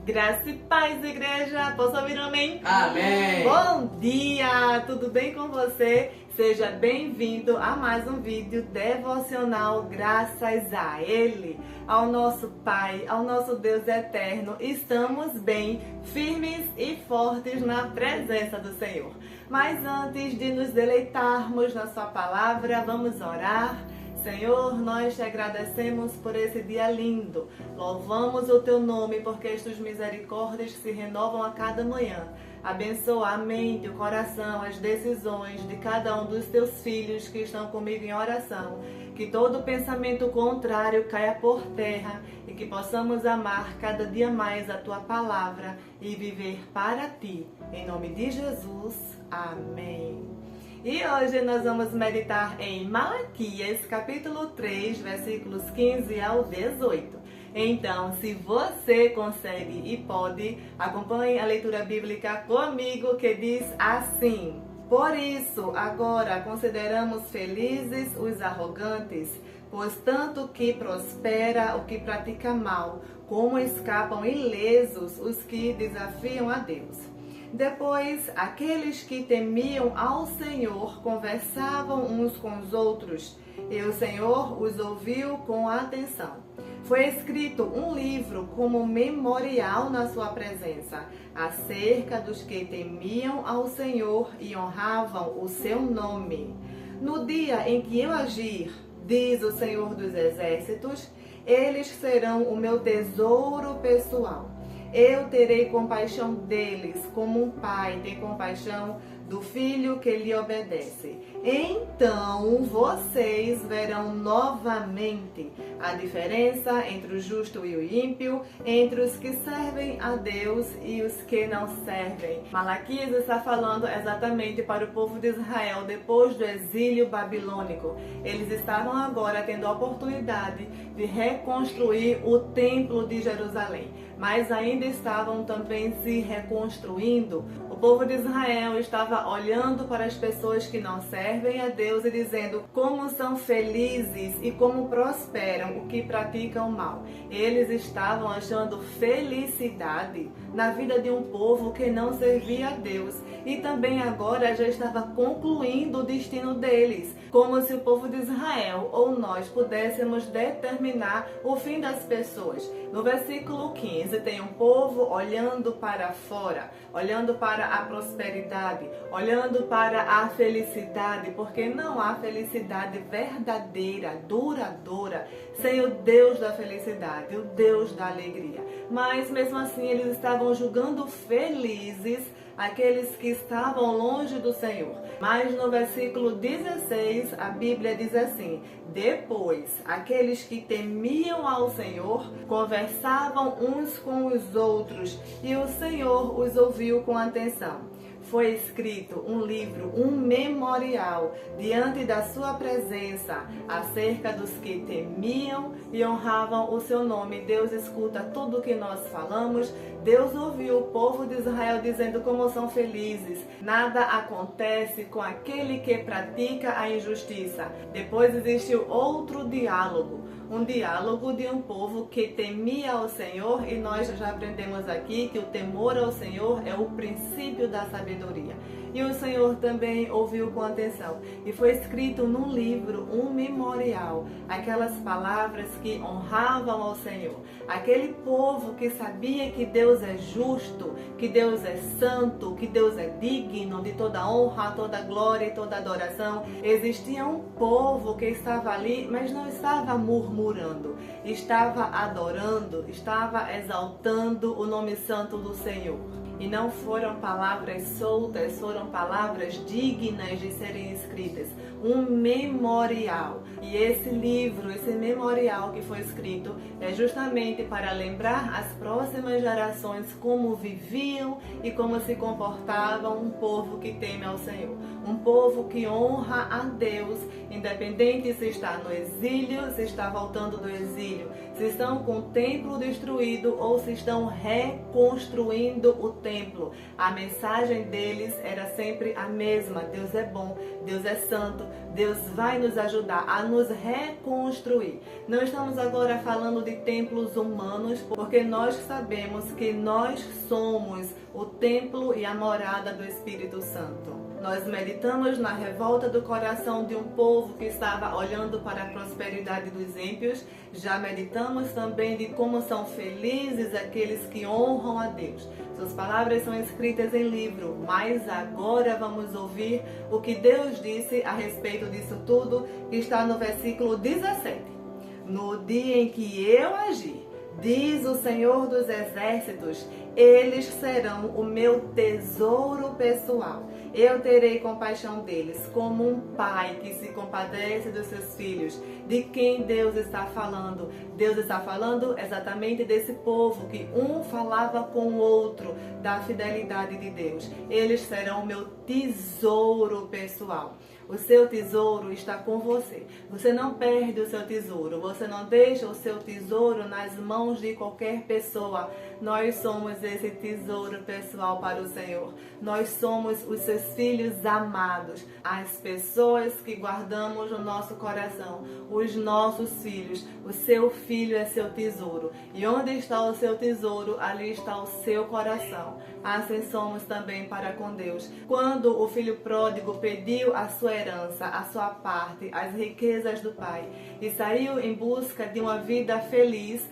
Graça e paz, igreja. Posso ouvir um amém? Amém. Bom dia, tudo bem com você? Seja bem-vindo a mais um vídeo devocional graças a Ele, ao nosso Pai, ao nosso Deus eterno. Estamos bem, firmes e fortes na presença do Senhor. Mas antes de nos deleitarmos na sua palavra, vamos orar. Senhor, nós te agradecemos por esse dia lindo. Louvamos o teu nome porque as tuas misericórdias se renovam a cada manhã. Abençoa a mente, o coração, as decisões de cada um dos teus filhos que estão comigo em oração. Que todo pensamento contrário caia por terra e que possamos amar cada dia mais a tua palavra e viver para ti. Em nome de Jesus, amém. E hoje nós vamos meditar em Malaquias, capítulo 3, versículos 15 ao 18. Então, se você consegue e pode, acompanhe a leitura bíblica comigo, que diz assim: Por isso, agora consideramos felizes os arrogantes, pois tanto que prospera o que pratica mal, como escapam ilesos os que desafiam a Deus. Depois, aqueles que temiam ao Senhor conversavam uns com os outros, e o Senhor os ouviu com atenção. Foi escrito um livro como memorial na sua presença, acerca dos que temiam ao Senhor e honravam o seu nome. No dia em que eu agir, diz o Senhor dos Exércitos, eles serão o meu tesouro pessoal. Eu terei compaixão deles, como um pai tem compaixão do filho que lhe obedece. Então vocês verão novamente a diferença entre o justo e o ímpio, entre os que servem a Deus e os que não servem. Malaquias está falando exatamente para o povo de Israel depois do exílio babilônico. Eles estavam agora tendo a oportunidade de reconstruir o templo de Jerusalém, mas ainda estavam também se reconstruindo. O povo de Israel estava olhando para as pessoas que não servem a Deus e dizendo como são felizes e como prosperam o que praticam mal. Eles estavam achando felicidade na vida de um povo que não servia a Deus e também agora já estava concluindo o destino deles, como se o povo de Israel ou nós pudéssemos determinar o fim das pessoas. No versículo 15 tem um povo olhando para fora, olhando para a prosperidade, olhando para a felicidade, porque não há felicidade verdadeira, duradoura, sem o Deus da felicidade, o Deus da alegria. Mas mesmo assim eles estavam julgando felizes aqueles que estavam longe do Senhor. Mas no versículo 16, a Bíblia diz assim: Depois, aqueles que temiam ao Senhor conversavam uns com os outros, e o Senhor os ouviu com atenção. Foi escrito um livro, um memorial, diante da sua presença, acerca dos que temiam e honravam o seu nome. Deus escuta tudo o que nós falamos. Deus ouviu o povo de Israel dizendo como são felizes. Nada acontece com aquele que pratica a injustiça. Depois existe outro diálogo. Um diálogo de um povo que temia ao Senhor, e nós já aprendemos aqui que o temor ao Senhor é o princípio da sabedoria. E o Senhor também ouviu com atenção. E foi escrito num livro, um memorial, aquelas palavras que honravam ao Senhor. Aquele povo que sabia que Deus é justo, que Deus é santo, que Deus é digno de toda honra, toda glória e toda adoração. Existia um povo que estava ali, mas não estava murmurando, estava adorando, estava exaltando o nome santo do Senhor. E não foram palavras soltas, foram palavras dignas de serem escritas. Um memorial. E esse livro, esse memorial que foi escrito, é justamente para lembrar as próximas gerações como viviam e como se comportavam um povo que teme ao Senhor. Um povo que honra a Deus, independente se está no exílio, se está voltando do exílio, se estão com o templo destruído ou se estão reconstruindo o templo. A mensagem deles era sempre a mesma: Deus é bom, Deus é santo, Deus vai nos ajudar a nos reconstruir. Não estamos agora falando de templos humanos, porque nós sabemos que nós somos o templo e a morada do Espírito Santo. Nós meditamos na revolta do coração de um povo que estava olhando para a prosperidade dos ímpios. Já meditamos também de como são felizes aqueles que honram a Deus. Suas palavras são escritas em livro, mas agora vamos ouvir o que Deus disse a respeito disso tudo, que está no versículo 17. No dia em que eu agir, diz o Senhor dos Exércitos, eles serão o meu tesouro pessoal. Eu terei compaixão deles, como um pai que se compadece dos seus filhos. De quem Deus está falando? Deus está falando exatamente desse povo que um falava com o outro da fidelidade de Deus. Eles serão o meu tesouro pessoal. O seu tesouro está com você. Você não perde o seu tesouro. Você não deixa o seu tesouro nas mãos de qualquer pessoa. Nós somos esse tesouro pessoal para o Senhor. Nós somos os seus filhos amados. As pessoas que guardamos no nosso coração. Os nossos filhos. O seu filho é seu tesouro. E onde está o seu tesouro, ali está o seu coração. Assim somos também para com Deus. Quando o filho pródigo pediu a sua herança, a sua parte, as riquezas do pai, e saiu em busca de uma vida feliz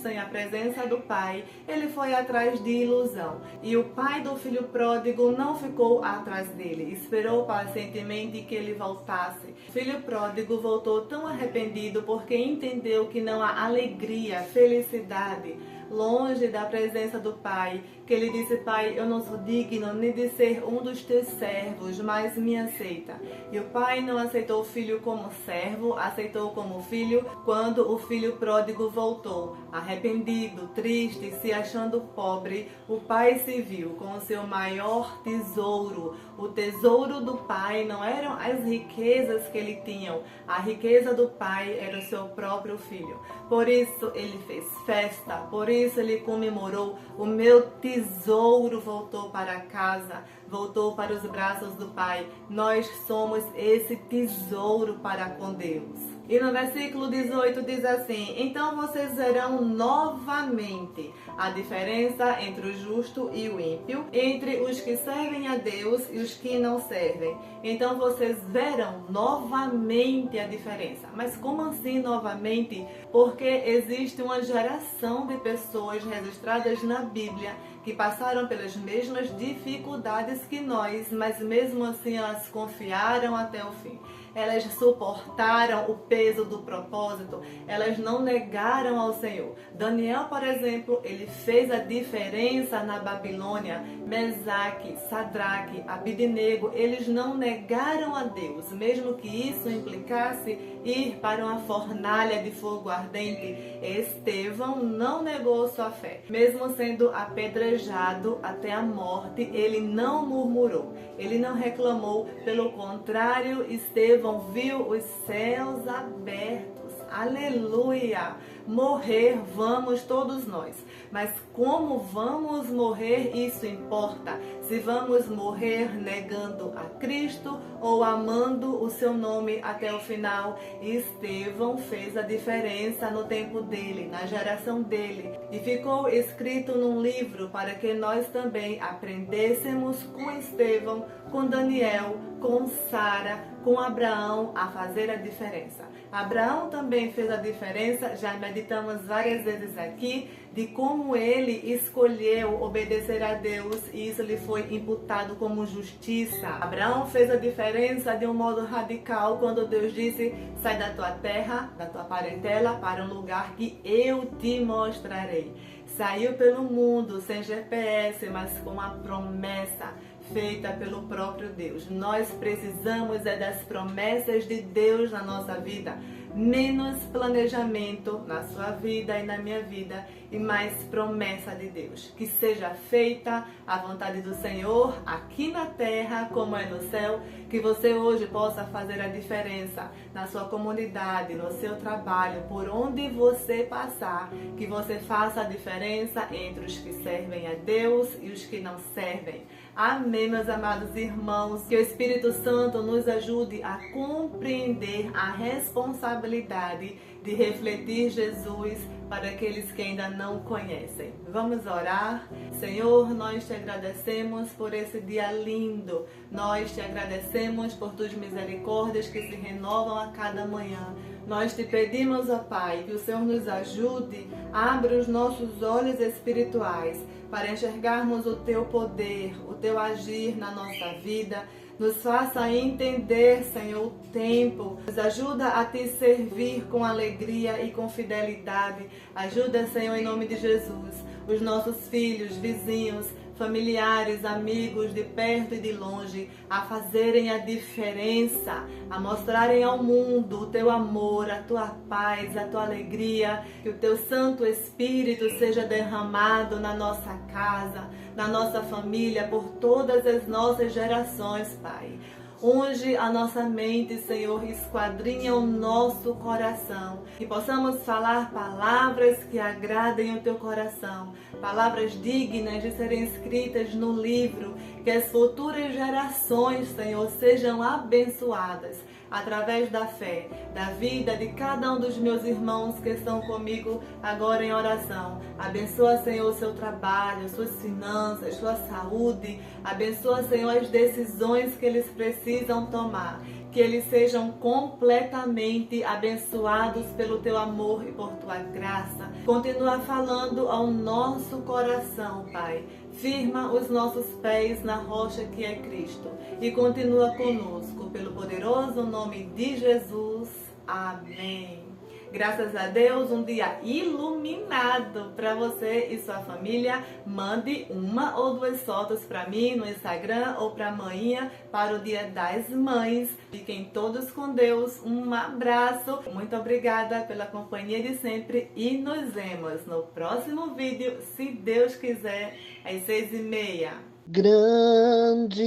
sem a presença do pai, ele foi atrás de ilusão. E o pai do filho pródigo não ficou atrás dele, esperou pacientemente que ele voltasse. O filho pródigo voltou tão arrependido porque entendeu que não há alegria, felicidade longe da presença do pai, que ele disse: pai, eu não sou digno nem de ser um dos teus servos, mas me aceita. E o pai não aceitou o filho como servo, aceitou como filho quando o filho pródigo voltou. Arrependido, triste, se achando pobre, o pai se viu com o seu maior tesouro. O tesouro do pai não eram as riquezas que ele tinha, a riqueza do pai era o seu próprio filho. Por isso ele fez festa, por isso ele comemorou. O meu tesouro voltou para casa, voltou para os braços do pai. Nós somos esse tesouro para com Deus. E no versículo 18 diz assim: então vocês verão novamente a diferença entre o justo e o ímpio, entre os que servem a Deus e os que não servem. Então vocês verão novamente a diferença. Mas como assim novamente? Porque existe uma geração de pessoas registradas na Bíblia que passaram pelas mesmas dificuldades que nós, mas mesmo assim elas confiaram até o fim. Elas suportaram o peso do propósito, elas não negaram ao Senhor. Daniel, por exemplo, ele fez a diferença na Babilônia. Mesaque, Sadraque, Abidnego, eles não negaram a Deus, mesmo que isso implicasse ir para uma fornalha de fogo ardente. Estevão não negou sua fé. Mesmo sendo apedrejado até a morte, ele não murmurou, ele não reclamou. Pelo contrário, Estevão viu os céus abertos. Aleluia! Morrer vamos todos nós, mas como vamos morrer, isso importa. Se vamos morrer negando a Cristo ou amando o seu nome até o final. Estevão fez a diferença no tempo dele, na geração dele, e ficou escrito num livro para que nós também aprendêssemos com Estevão, com Daniel, com Sara, com Abraão a fazer a diferença. Abraão também fez a diferença, já meditamos várias vezes aqui, de como ele escolheu obedecer a Deus e isso lhe foi imputado como justiça. Abraão fez a diferença de um modo radical quando Deus disse: sai da tua terra, da tua parentela, para um lugar que eu te mostrarei. Saiu pelo mundo sem GPS, mas com a promessa feita pelo próprio Deus. Nós precisamos das promessas de Deus na nossa vida. Menos planejamento na sua vida e na minha vida e mais promessa de Deus. Que seja feita a vontade do Senhor aqui na terra como é no céu. Que você hoje possa fazer a diferença na sua comunidade, no seu trabalho, por onde você passar. Que você faça a diferença entre os que servem a Deus e os que não servem. Amém, meus amados irmãos. Que o Espírito Santo nos ajude a compreender a responsabilidade de refletir Jesus para aqueles que ainda não conhecem. Vamos orar? Senhor, nós te agradecemos por esse dia lindo. Nós te agradecemos por tuas misericórdias que se renovam a cada manhã. Nós te pedimos, ó Pai, que o Senhor nos ajude, abra os nossos olhos espirituais para enxergarmos o teu poder, o teu agir na nossa vida. Nos faça entender, Senhor, o tempo. Nos ajuda a te servir com alegria e com fidelidade. Ajuda, Senhor, em nome de Jesus, os nossos filhos, vizinhos, familiares, amigos de perto e de longe, a fazerem a diferença, a mostrarem ao mundo o teu amor, a tua paz, a tua alegria, que o teu Santo Espírito seja derramado na nossa casa, na nossa família, por todas as nossas gerações, Pai. Unge a nossa mente, Senhor, esquadrinha o nosso coração. Que possamos falar palavras que agradem o teu coração. Palavras dignas de serem escritas no livro. Que as futuras gerações, Senhor, sejam abençoadas através da fé, da vida de cada um dos meus irmãos que estão comigo agora em oração. Abençoa, Senhor, o seu trabalho, suas finanças, sua saúde. Abençoa, Senhor, as decisões que eles precisam tomar. Que eles sejam completamente abençoados pelo teu amor e por tua graça. Continua falando ao nosso coração, Pai. Firma os nossos pés na rocha que é Cristo. E continua conosco, pelo poderoso nome de Jesus. Amém. Graças a Deus, um dia iluminado para você e sua família. Mande uma ou duas fotos para mim no Instagram ou para amanhã, para o Dia das Mães. Fiquem todos com Deus. Um abraço. Muito obrigada pela companhia de sempre e nos vemos no próximo vídeo, se Deus quiser, às 6h30. Grande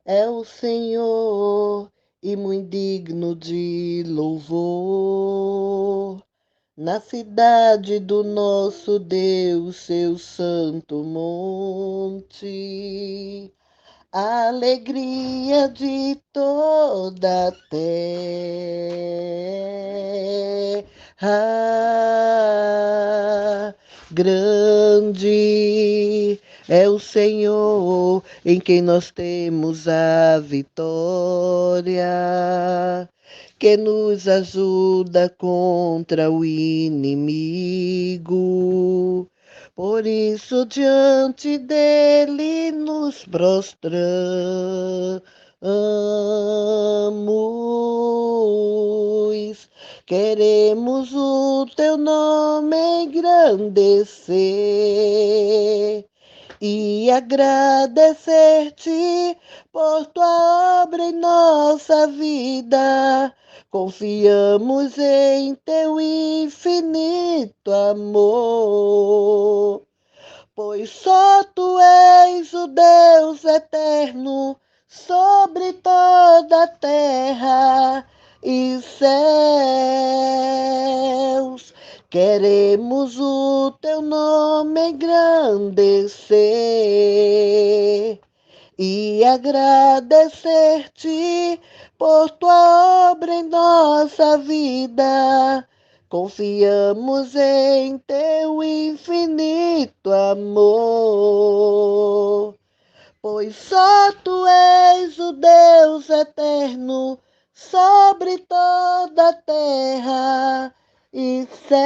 é o Senhor e muito digno de louvor, na cidade do nosso Deus, seu santo monte, a alegria de toda a terra. Grande é o Senhor em quem nós temos a vitória, que nos ajuda contra o inimigo. Por isso diante dele nos prostramos, queremos o teu nome engrandecer e agradecer-te por tua obra em nossa vida. Confiamos em teu infinito amor, pois só tu és o Deus eterno sobre toda a terra e céus. Queremos o teu nome engrandecer e agradecer-te por tua obra em nossa vida. Confiamos em teu infinito amor, pois só tu és o Deus eterno sobre toda a terra e céu.